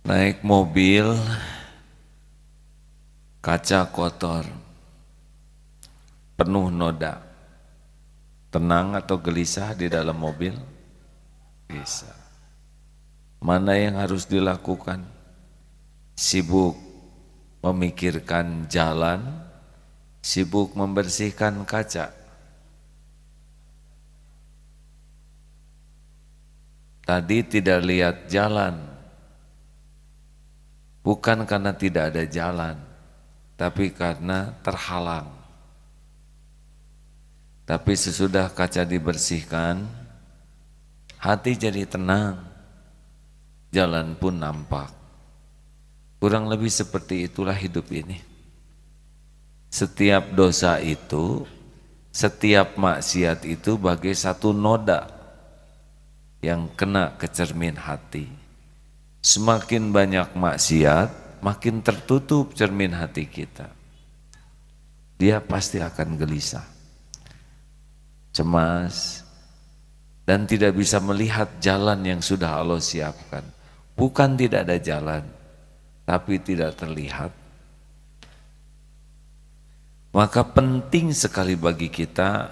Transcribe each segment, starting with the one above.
Naik mobil, kaca kotor, penuh noda. Tenang atau gelisah di dalam mobil? Bisa. Mana yang harus dilakukan? Sibuk memikirkan jalan, sibuk membersihkan kaca. Tadi tidak lihat jalan, bukan karena tidak ada jalan, tapi karena terhalang. Tapi sesudah kaca dibersihkan, hati jadi tenang, jalan pun nampak. Kurang lebih seperti itulah hidup ini. Setiap dosa itu, setiap maksiat itu bagai satu noda yang kena ke cermin hati. Semakin banyak maksiat, makin tertutup cermin hati kita. Dia pasti akan gelisah, cemas, dan tidak bisa melihat jalan yang sudah Allah siapkan. Bukan tidak ada jalan, tapi tidak terlihat. Maka penting sekali bagi kita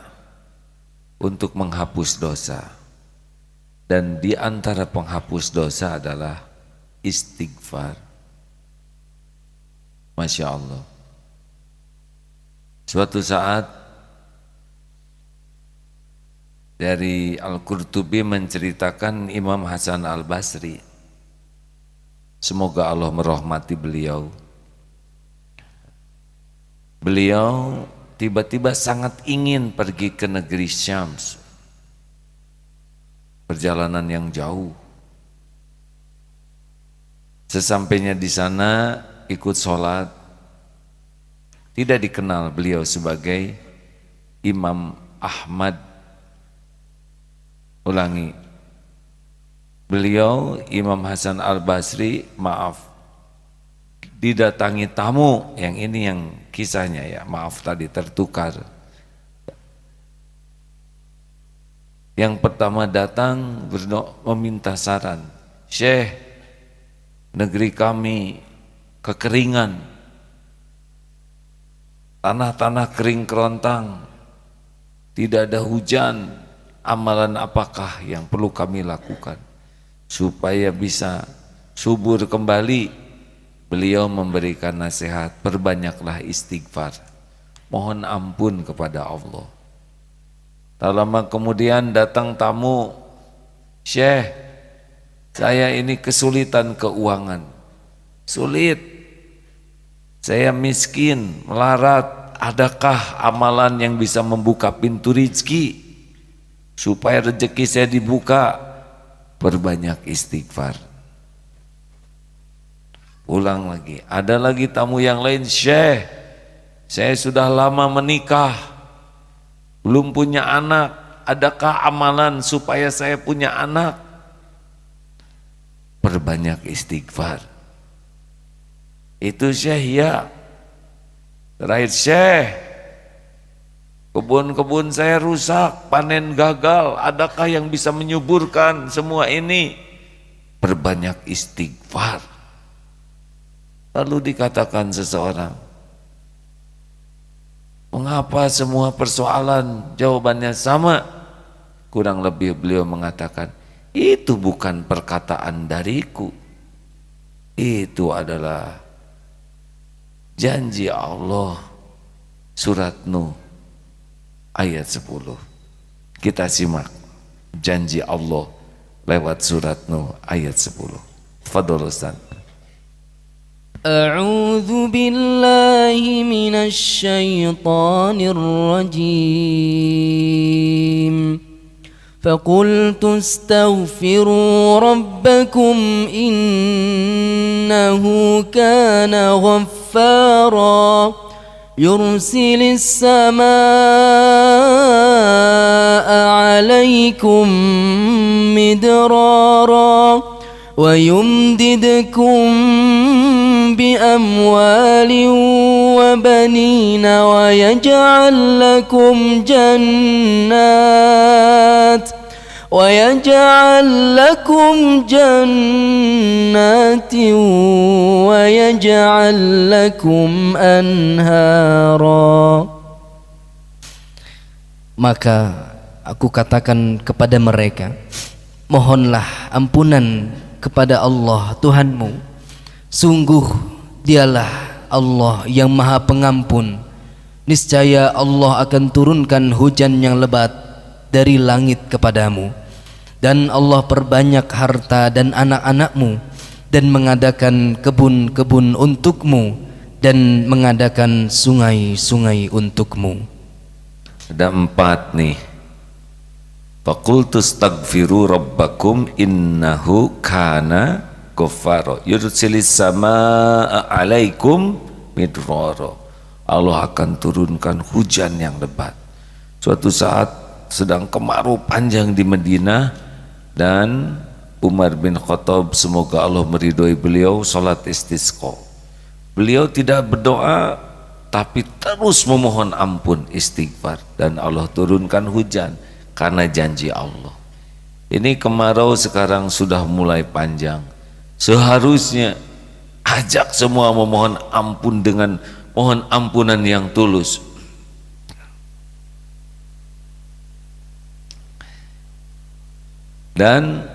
untuk menghapus dosa. Dan di antara penghapus dosa adalah istighfar. Masya Allah. Suatu saat dari Al-Qurtubi menceritakan Imam Hasan Al-Basri, semoga Allah merahmati beliau. Beliau tiba-tiba sangat ingin pergi ke negeri Syams, perjalanan yang jauh. Sesampainya di sana ikut sholat, tidak dikenal beliau sebagai Imam Ahmad. Ulangi, beliau Imam Hasan Al-Basri, maaf, didatangi tamu, yang ini yang kisahnya ya, maaf tadi tertukar. Yang pertama datang meminta saran, Syekh, negeri kami kekeringan, tanah-tanah kering kerontang, tidak ada hujan, amalan apakah yang perlu kami lakukan supaya bisa subur kembali? Beliau memberikan nasihat, perbanyaklah istighfar, mohon ampun kepada Allah. Tak lama kemudian datang tamu, Syekh, saya ini kesulitan keuangan, sulit, saya miskin, melarat, adakah amalan yang bisa membuka pintu rezeki supaya rezeki saya dibuka? Perbanyak istighfar. Ulang lagi, ada lagi tamu yang lain, Syekh, saya sudah lama menikah, belum punya anak, adakah amalan supaya saya punya anak? Perbanyak istighfar. Itu Syekh, ya. Terakhir, Syekh, kebun-kebun saya rusak, panen gagal, adakah yang bisa menyuburkan semua ini? Perbanyak istighfar. Lalu dikatakan seseorang, mengapa semua persoalan jawabannya sama? Kurang lebih beliau mengatakan, itu bukan perkataan dariku, itu adalah janji Allah. Surat Nuh ayat 10. Kita simak janji Allah lewat surat Nuh ayat 10. Fadhol Ustaz. أعوذ بالله من الشيطان الرجيم فقلت استغفروا ربكم إنه كان غفارا يرسل السماء عليكم مدرارا ويمددكم بأموال وبنين ويجعل لكم جنات ويجعل لكم جنات ويجعل لكم أنهارا. Maka aku katakan kepada mereka, mohonlah ampunan kepada Allah Tuhanmu. Sungguh dialah Allah yang maha pengampun. Niscaya Allah akan turunkan hujan yang lebat dari langit kepadamu, dan Allah perbanyak harta dan anak-anakmu, dan mengadakan kebun-kebun untukmu, dan mengadakan sungai-sungai untukmu. Ada 4 nih. Faqultu astaghfiru rabbakum innahu kana ghaffara yursilis samaa 'alaikum midrara. Allah akan turunkan hujan yang lebat. Suatu saat sedang kemarau panjang di Madinah, dan Umar bin Khattab, semoga Allah meridhoi beliau, salat istisqa. Beliau tidak berdoa, tapi terus memohon ampun, istighfar, dan Allah turunkan hujan karena janji Allah. Ini kemarau sekarang sudah mulai panjang. Seharusnya ajak semua memohon ampun dengan mohon ampunan yang tulus. Dan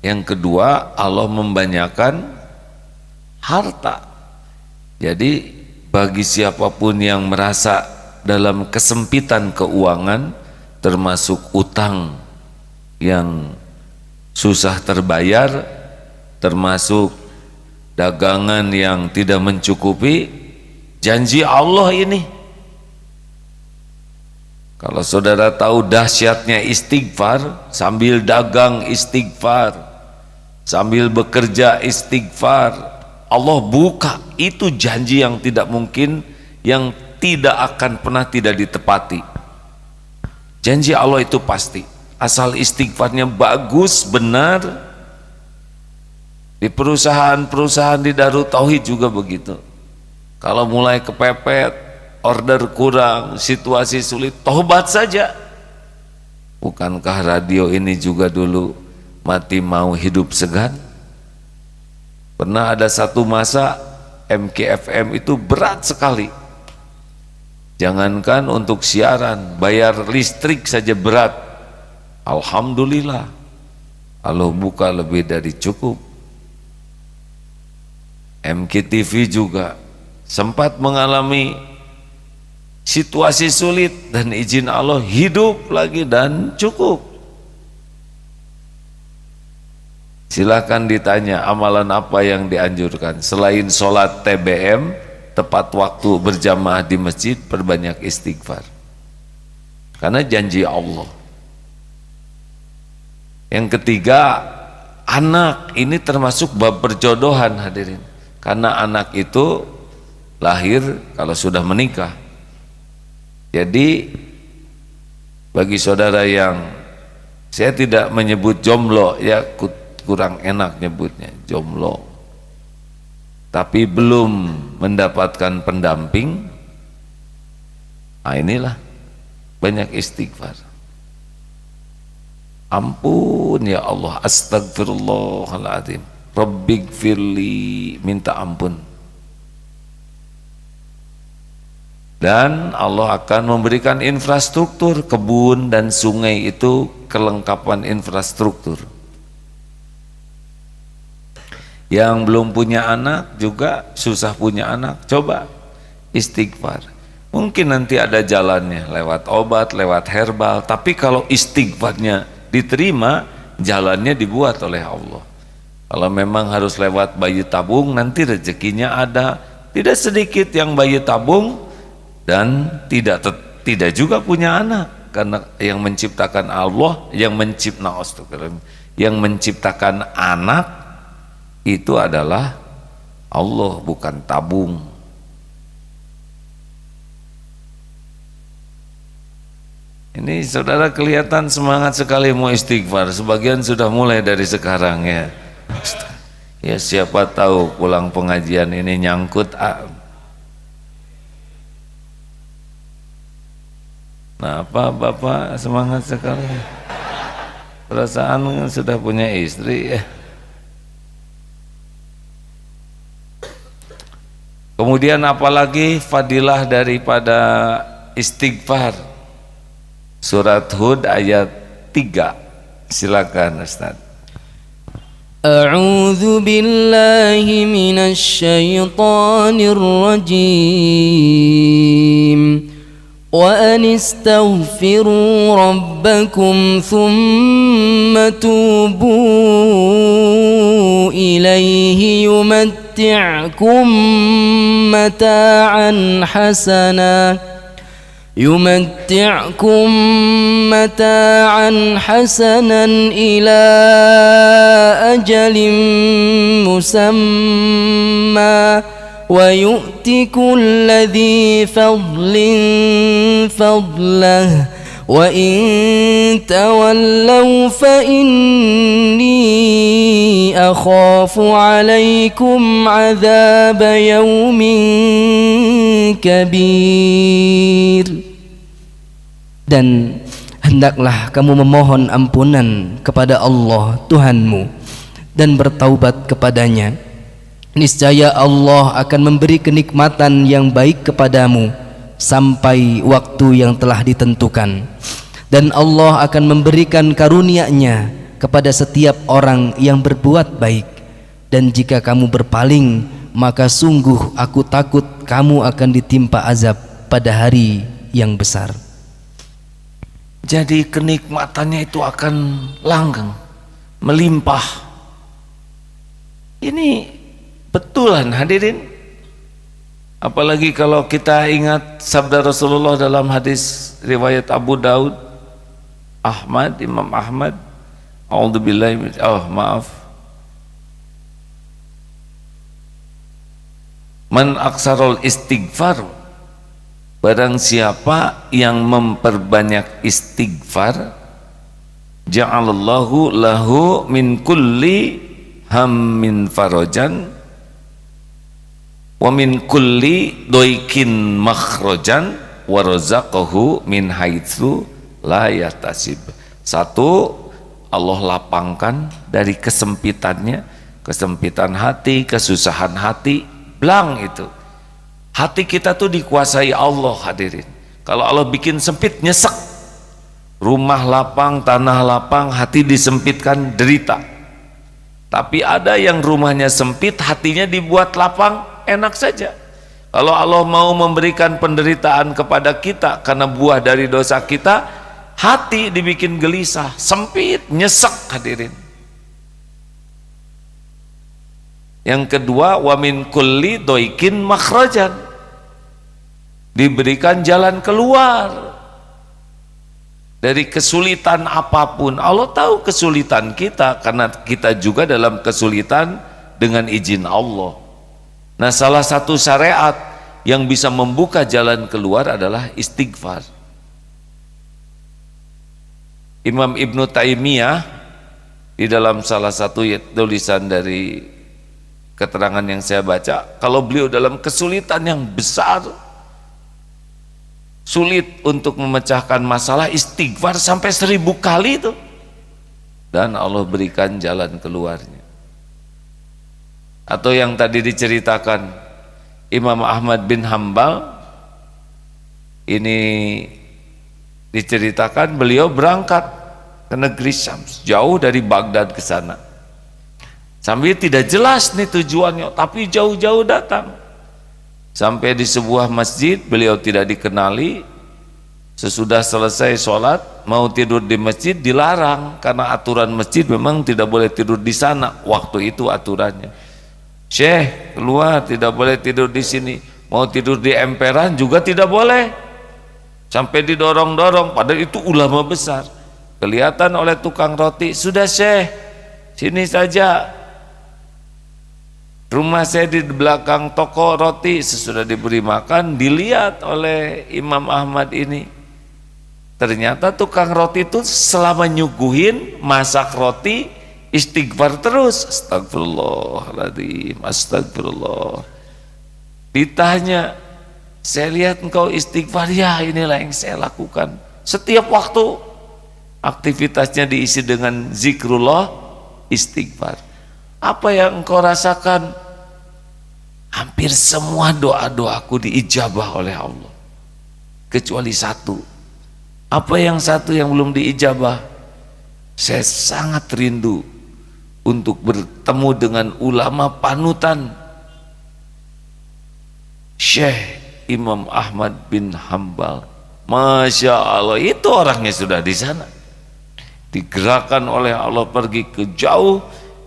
yang kedua, Allah membanyakan harta. Jadi bagi siapapun yang merasa dalam kesempitan keuangan, termasuk utang yang susah terbayar, termasuk dagangan yang tidak mencukupi, janji Allah ini. Kalau saudara tahu dahsyatnya istighfar, sambil dagang istighfar, sambil bekerja istighfar, Allah buka. Itu janji yang tidak mungkin, yang tidak akan pernah tidak ditepati. Janji Allah itu pasti, asal istighfarnya bagus, benar. Di perusahaan-perusahaan di Darut Tauhid juga begitu. Kalau mulai kepepet, order kurang, situasi sulit, tobat saja. Bukankah radio ini juga dulu mati mau hidup segan? Pernah ada satu masa MKFM itu berat sekali. Jangankan untuk siaran, bayar listrik saja berat. Alhamdulillah, Allah buka lebih dari cukup. MKTV juga sempat mengalami situasi sulit, dan izin Allah hidup lagi dan cukup. Silakan ditanya amalan apa yang dianjurkan selain sholat TBM, tepat waktu, berjamaah di masjid, perbanyak istighfar, karena janji Allah. Yang ketiga, anak. Ini termasuk bab perjodohan, hadirin, karena anak itu lahir kalau sudah menikah. Jadi bagi saudara yang, saya tidak menyebut jomblo ya, kurang enak nyebutnya jomblo, tapi belum mendapatkan pendamping, nah inilah banyak istighfar. Ampun ya Allah, astagfirullahaladzim, rabbighfirli, minta ampun. Dan Allah akan memberikan infrastruktur, kebun dan sungai itu kelengkapan infrastruktur. Yang belum punya anak juga susah punya anak, coba istighfar. Mungkin nanti ada jalannya lewat obat, lewat herbal, tapi kalau istighfarnya diterima, jalannya dibuat oleh Allah. Kalau memang harus lewat bayi tabung, nanti rezekinya ada. Tidak sedikit yang bayi tabung dan tidak juga punya anak, karena yang menciptakan Allah, yang menciptakan anak itu adalah Allah, bukan tabung. Ini saudara kelihatan semangat sekali mau istighfar. Sebagian sudah mulai dari sekarang ya. Ya siapa tahu pulang pengajian ini nyangkut. Nah, apa Bapak semangat sekali? perasaan sudah punya istri ya. Kemudian apalagi fadilah daripada istighfar? Surat Hud ayat 3. Silakan Ustaz. A'udzu billahi minasy syaithanir rajim. Wa anistaghfiru rabbakum thumma tubu ilaihi yumatti'kum mata'an hasana ila ajalin musamma wa yu'ti kulli dhi fadlin fadlah wa in tawallaw fa inni akhafu alaikum azab yaumin kabir. Dan hendaklah kamu memohon ampunan kepada Allah Tuhanmu dan bertaubat kepadanya. Niscaya Allah akan memberi kenikmatan yang baik kepadamu sampai waktu yang telah ditentukan, dan Allah akan memberikan karunia-Nya kepada setiap orang yang berbuat baik. Dan jika kamu berpaling, maka sungguh aku takut kamu akan ditimpa azab pada hari yang besar. Jadi kenikmatannya itu akan langgeng, melimpah. Ini betulan hadirin. Apalagi kalau kita ingat sabda Rasulullah dalam hadis riwayat Abu Daud, Imam Ahmad, Man aksarul istighfar, barang siapa yang memperbanyak istighfar, ja'alallahu lahu min kulli hammin farajan wa min kulli doikin makhrajan wa razaqahu min haitsu la yahtasib. Satu, Allah lapangkan dari kesempitannya, kesempitan hati, kesusahan hati, blang itu. Hati kita tuh dikuasai Allah hadirin. Kalau Allah bikin sempit, nyesek. Rumah lapang, tanah lapang, hati disempitkan, derita. Tapi ada yang rumahnya sempit, hatinya dibuat lapang, enak saja. Kalau Allah mau memberikan penderitaan kepada kita karena buah dari dosa kita, hati dibikin gelisah, sempit, nyesek hadirin. Yang kedua, wa min kulli doikin makhrajan, diberikan jalan keluar dari kesulitan apapun. Allah tahu kesulitan kita karena kita juga dalam kesulitan dengan izin Allah. Nah, salah satu syariat yang bisa membuka jalan keluar adalah istighfar. Imam Ibnu Taimiyah di dalam salah satu tulisan dari keterangan yang saya baca, kalau beliau dalam kesulitan yang besar, sulit untuk memecahkan masalah, istighfar sampai 1000 kali itu, dan Allah berikan jalan keluarnya. Atau yang tadi diceritakan Imam Ahmad bin Hambal, ini diceritakan beliau berangkat ke negeri Syams, jauh dari Baghdad ke sana. Sambil tidak jelas nih tujuannya, tapi jauh-jauh datang. Sampai di sebuah masjid, beliau tidak dikenali. Sesudah selesai sholat, mau tidur di masjid dilarang, karena aturan masjid memang tidak boleh tidur di sana. Waktu itu aturannya, Syekh keluar, tidak boleh tidur di sini. Mau tidur di emperan juga tidak boleh. Sampai didorong-dorong, padahal itu ulama besar. Kelihatan oleh tukang roti, sudah Syekh, sini saja. Rumah saya di belakang toko roti. Sesudah diberi makan, dilihat oleh Imam Ahmad ini, ternyata tukang roti itu selama nyuguhin masak roti istighfar terus, astagfirullahaladzim, astagfirullah. Ditanya, saya lihat engkau istighfar. Ya, inilah yang saya lakukan setiap waktu. aktivitasnya diisi dengan zikrullah, istighfar. Apa yang engkau rasakan? Hampir semua doa-doaku diijabah oleh Allah, kecuali satu. Apa yang satu yang belum diijabah? Saya sangat rindu untuk bertemu dengan ulama panutan Syekh Imam Ahmad bin Hambal. Masya Allah, itu orangnya sudah di sana, digerakkan oleh Allah pergi ke jauh,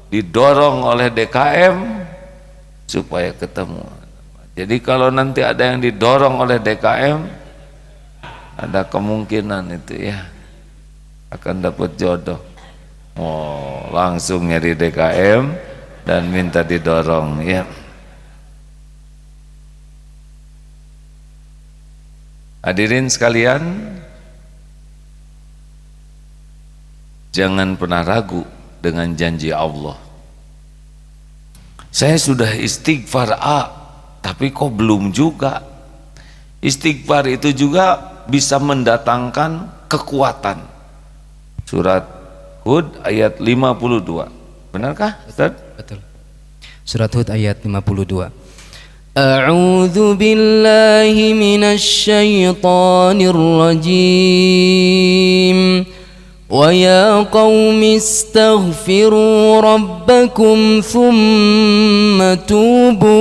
didorong oleh DKM supaya ketemu. Jadi kalau nanti ada yang didorong oleh DKM, ada kemungkinan itu ya akan dapat jodoh. Oh, langsung nyari DKM dan minta didorong ya. Hadirin sekalian, jangan pernah ragu dengan janji Allah. Saya sudah istighfar tapi kok belum juga. Istighfar itu juga bisa mendatangkan kekuatan. Surat Hud ayat 52. Benarkah, Ustaz? Betul. Surat Hud ayat 52. A'udzu billahi minasy syaithanir rajim. وَيَا قَوْمِ اسْتَغْفِرُوا رَبَّكُمْ ثُمَّ تُوبُوا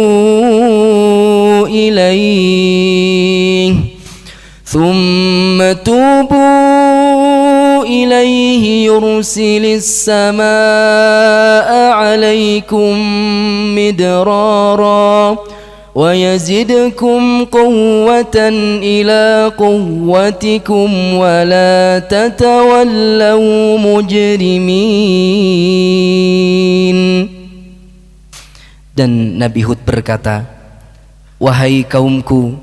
إِلَيْهِ يُرْسِلِ السَّمَاءَ عَلَيْكُمْ مِدْرَارًا وَيَزِدْكُمْ قُوَّةً إِلَى قُوَّتِكُمْ وَلَا تَتَوَلَّوْا مُجْرِمِينَ. Dan Nabi Hud berkata, wahai kaumku,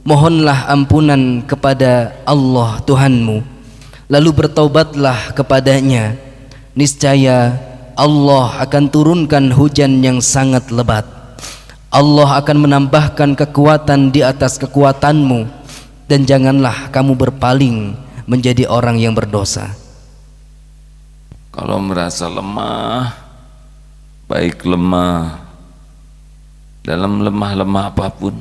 mohonlah ampunan kepada Allah Tuhanmu, lalu bertaubatlah kepadanya. Niscaya Allah akan turunkan hujan yang sangat lebat. Allah akan menambahkan kekuatan di atas kekuatanmu, dan janganlah kamu berpaling menjadi orang yang berdosa. Kalau merasa lemah, baik lemah dalam lemah apapun,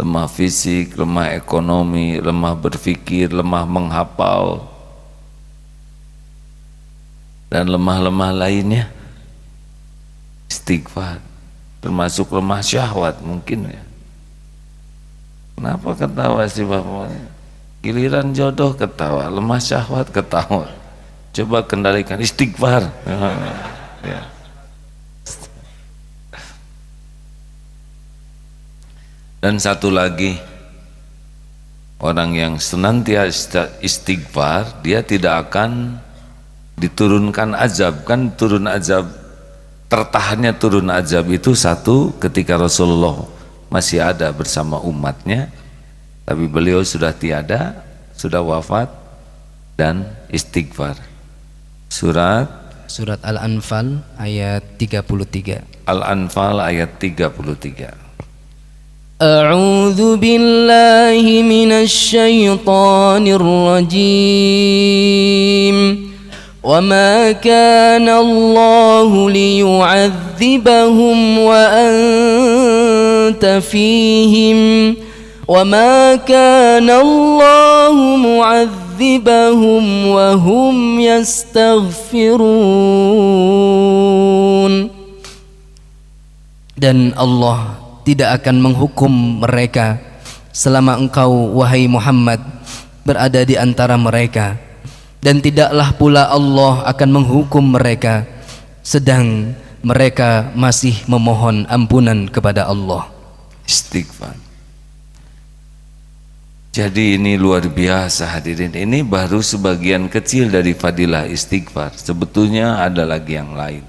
lemah fisik, lemah ekonomi, lemah berpikir, lemah menghafal, dan lemah lainnya, istighfar. Termasuk lemah syahwat mungkin ya. Kenapa ketawa sih Bapak? Giliran jodoh ketawa, lemah syahwat ketawa. Coba kendalikan, istighfar ya. Dan satu lagi, orang yang senantiasa istighfar, dia tidak akan diturunkan azab. Kan turun azab, tertahannya turun azab itu satu ketika Rasulullah masih ada bersama umatnya, tapi beliau sudah tiada, sudah wafat, dan istighfar. Surat Al-Anfal ayat 33. Al-Anfal ayat 33. A'udzu billahi minasy syaithanir rajim. وَمَا كَانَ اللَّهُ لِيُعَذِّبَهُمْ وَأَنْتَ فِيهِمْ وَمَا كَانَ اللَّهُ مُعَذِّبَهُمْ وَهُمْ يَسْتَغْفِرُونَ. Dan Allah tidak akan menghukum mereka selama engkau, wahai Muhammad, berada di antara mereka, dan tidaklah pula Allah akan menghukum mereka sedang mereka masih memohon ampunan kepada Allah. Istighfar. Jadi ini luar biasa hadirin. Ini baru sebagian kecil dari fadilah istighfar. Sebetulnya ada lagi yang lain.